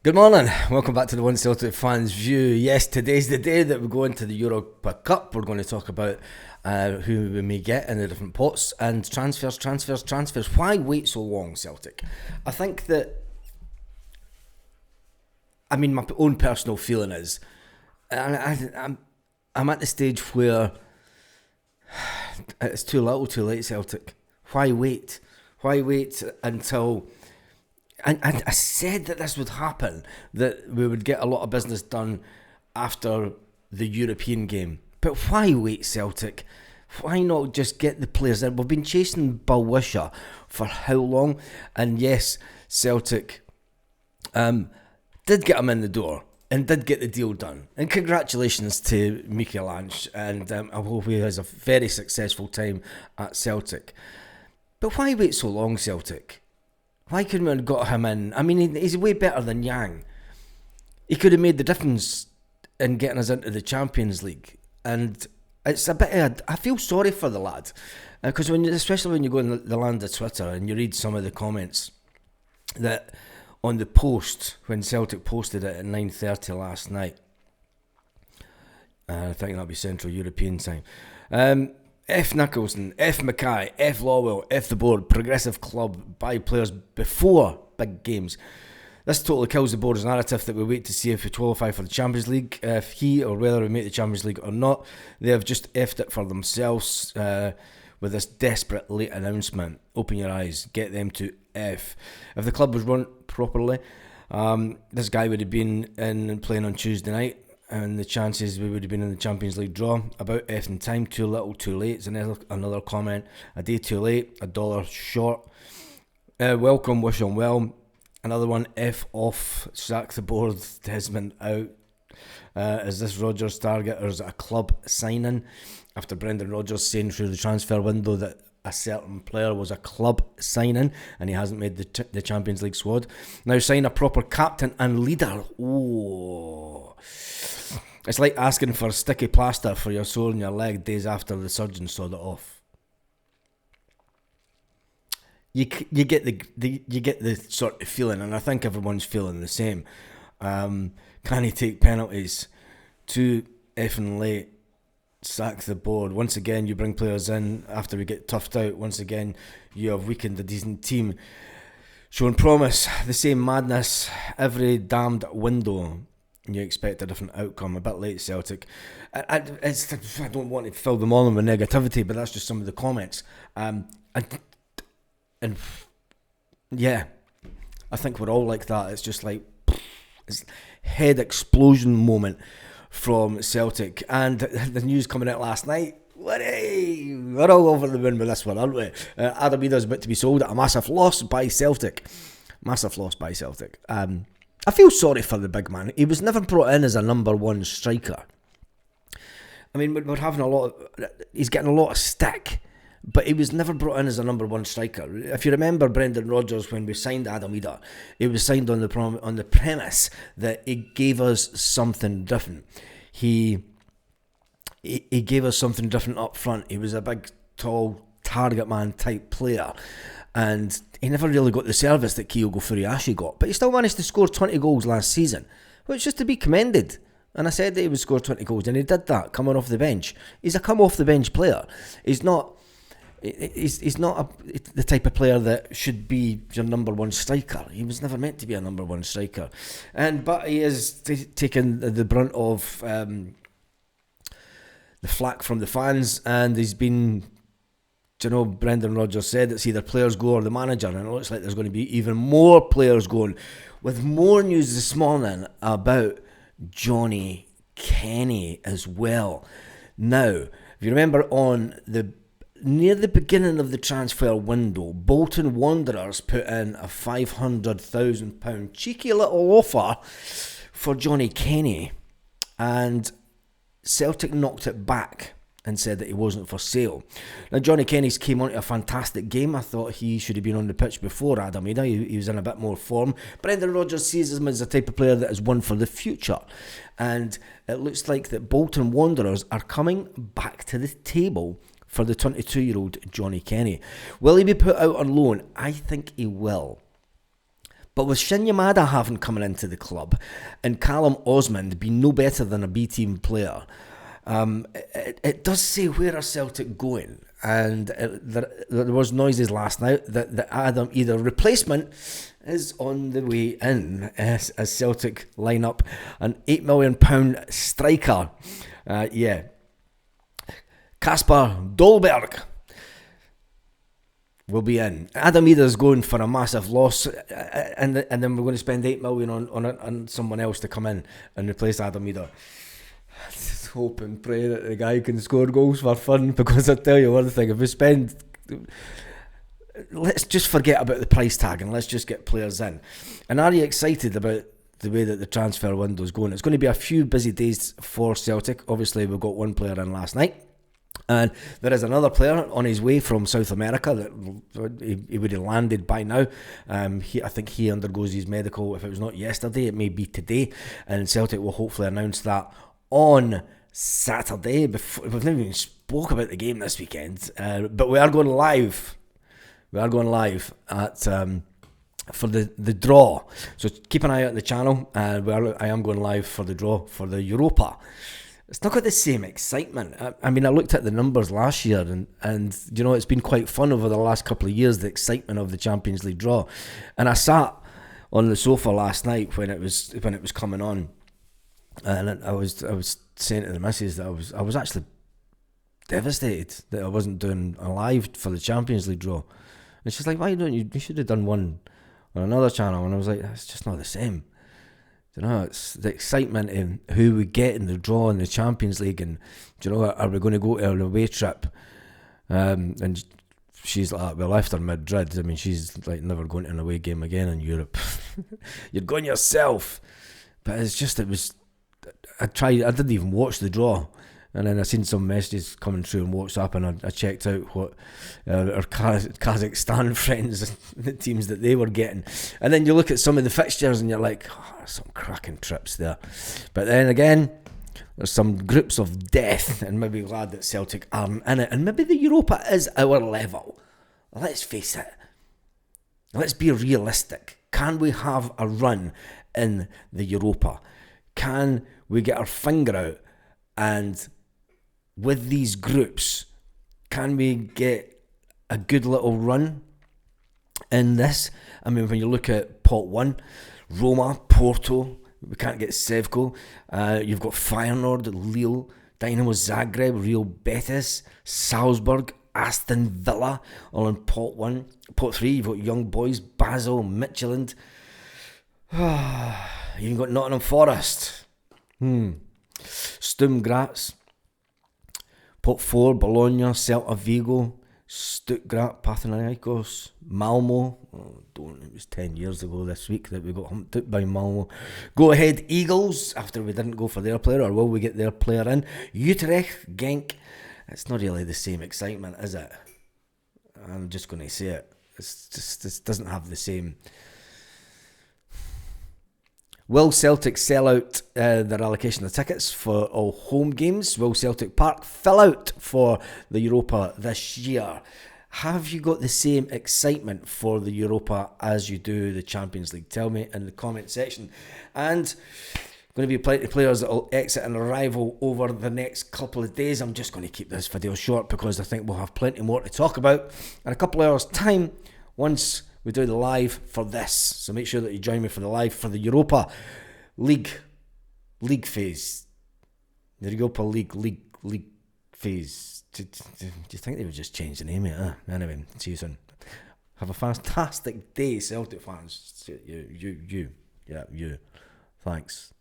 Good morning. Welcome back to the One Celtic Fans View. Yes, today's the day that we go into the Europa Cup. We're going to talk about who we may get in the different pots and transfers. Why wait so long, Celtic? I think that, my own personal feeling is, I'm at the stage where it's too little, too late, Celtic. Why wait? Why wait until... And I said that this would happen, that we would get a lot of business done after the European game. But why wait, Celtic? Why not just get the players in? We've been chasing Balwisha for how long? And yes, Celtic did get him in the door and did get the deal done. And congratulations to Mikel Ange, and I hope he has a very successful time at Celtic. But why wait so long, Celtic? Why couldn't we have got him in? I mean, he's way better than Yang. He could have made the difference in getting us into the Champions League. And it's a bit... I feel sorry for the lad. Because especially when you go in the land of Twitter and you read some of the comments that on the post, when Celtic posted it at 9:30 last night. I think that'll be Central European time. F Nicholson, F Mackay, F Lawwell, F the board, progressive club, buy players before big games. This totally kills the board's narrative that we wait to see if we qualify for the Champions League, if he or whether we make the Champions League or not. They have just effed it for themselves with this desperate late announcement. Open your eyes, get them to F. If the club was run properly, this guy would have been in playing on Tuesday night. And the chances we would have been in the Champions League draw. About effing time, too little, too late. It's another comment. A day too late, $1 short. Welcome, wish him well. Another one, F off, sack the board, Desmond out. Is this Rodgers' target or is it a club signing? After Brendan Rodgers saying through the transfer window that a certain player was a club signing and he hasn't made the Champions League squad. Now sign a proper captain and leader. Oh... It's like asking for sticky plaster for your sore in your leg days after the surgeon sawed it off. You get the sort of feeling, and I think everyone's feeling the same. Can he take penalties? Too effing late. Sack the board. Once again, you bring players in after we get toughed out. Once again, you have weakened a decent team. Showing promise. The same madness every damned window. You expect a different outcome. A bit late, Celtic. I don't want to fill them all in with negativity, but that's just some of the comments. And yeah, I think we're all like that. It's just like it's head explosion moment from Celtic. And the news coming out last night. We're all over the moon with this one, aren't we? Adam Ida's about to be sold at a massive loss by Celtic. I feel sorry for the big man. He was never brought in as a number one striker. I mean, we're having he's getting a lot of stick, but he was never brought in as a number one striker. If you remember Brendan Rodgers, when we signed Adam Ida, it was signed on the premise that he gave us something different. He gave us something different up front. He was a big, tall, target man type player. And he never really got the service that Kyogo Furuhashi got. But he still managed to score 20 goals last season, which is to be commended. And I said that he would score 20 goals, and he did that, coming off the bench. He's a come-off-the-bench player. He's not the type of player that should be your number one striker. He was never meant to be a number one striker. But he is taking the brunt of the flack from the fans, and he's been... Brendan Rodgers said it's either players go or the manager, and it looks like there's going to be even more players going, with more news this morning about Johnny Kenny as well. Now, if you remember near the beginning of the transfer window, Bolton Wanderers put in a £500,000 cheeky little offer for Johnny Kenny, and Celtic knocked it back and said that he wasn't for sale. Now, Johnny Kenny's came on to a fantastic game. I thought he should have been on the pitch before Adam Ida. He was in a bit more form. Brendan Rodgers sees him as the type of player that is one for the future. And it looks like that Bolton Wanderers are coming back to the table for the 22-year-old Johnny Kenny. Will he be put out on loan? I think he will. But with Shin Yamada having coming into the club and Callum Osmond being no better than a B team player, it does say where are Celtic going. And there was noises last night that Adam either replacement is on the way in as Celtic line up an £8 million striker. Kasper Dolberg will be in. Adam Ida's going for a massive loss, and then we're going to spend £8 million on someone else to come in and replace Adam Ida. Just hope and pray that the guy can score goals for fun, because I tell you one thing, if we spend, let's just forget about the price tag and let's just get players in. And are you excited about the way that the transfer window is going? It's going to be a few busy days for Celtic. Obviously, we've got one player in last night, and there is another player on his way from South America that he would have landed by now. I think he undergoes his medical. If it was not yesterday, it may be today, and Celtic will hopefully announce that on Saturday. We've never even spoke about the game this weekend, but we are going live. We are going live at for the draw. So keep an eye out on the channel. I am going live for the draw for the Europa. It's not got the same excitement. I mean, I looked at the numbers last year, and you know, it's been quite fun over the last couple of years, the excitement of the Champions League draw. And I sat on the sofa last night when it was coming on, and I was saying to the missus that I was actually devastated that I wasn't doing a live for the Champions League draw. And she's like, why don't you? You should have done one on another channel. And I was like, it's just not the same. You know, it's the excitement in who we get in the draw in the Champions League, and you know, are we going to go to an away trip? And she's like, well, after Madrid, I mean, she's like never going to an away game again in Europe. You're going yourself. But it's just, I didn't even watch the draw. And then I seen some messages coming through on WhatsApp, and I checked out what our Kazakhstan friends, the teams that they were getting. And then you look at some of the fixtures and you're like, oh, there's some cracking trips there. But then again, there's some groups of death, and maybe glad that Celtic aren't in it. And maybe the Europa is our level. Let's face it. Let's be realistic. Can we have a run in the Europa? Can we get our finger out? And with these groups, can we get a good little run in this? I mean, when you look at pot 1, Roma, Porto, we can't get Sevco. You've got Feyenoord, Lille, Dynamo Zagreb, Real Betis, Salzburg, Aston Villa, all in pot 1. Pot 3, you've got Young Boys, Basel, Midtjylland. You even got Nottingham Forest. Sturm Graz. Pot 4, Bologna, Celta Vigo, Stuttgart, Panathinaikos, Malmo. It was 10 years ago this week that we got humped out by Malmo. Go ahead Eagles, after we didn't go for their player, or will we get their player in? Utrecht, Genk. It's not really the same excitement, is it? I'm just going to say it. This doesn't have the same. Will Celtic sell out their allocation of tickets for all home games? Will Celtic Park fill out for the Europa this year? Have you got the same excitement for the Europa as you do the Champions League? Tell me in the comment section. And going to be plenty of players that will exit and arrival over the next couple of days. I'm just going to keep this video short because I think we'll have plenty more to talk about in a couple of hours' time once we do the live for this. So make sure that you join me for the live for the Europa League phase. The Europa League phase. Do you think they would just change the name of it? Anyway, see you soon. Have a fantastic day, Celtic fans. You. Thanks.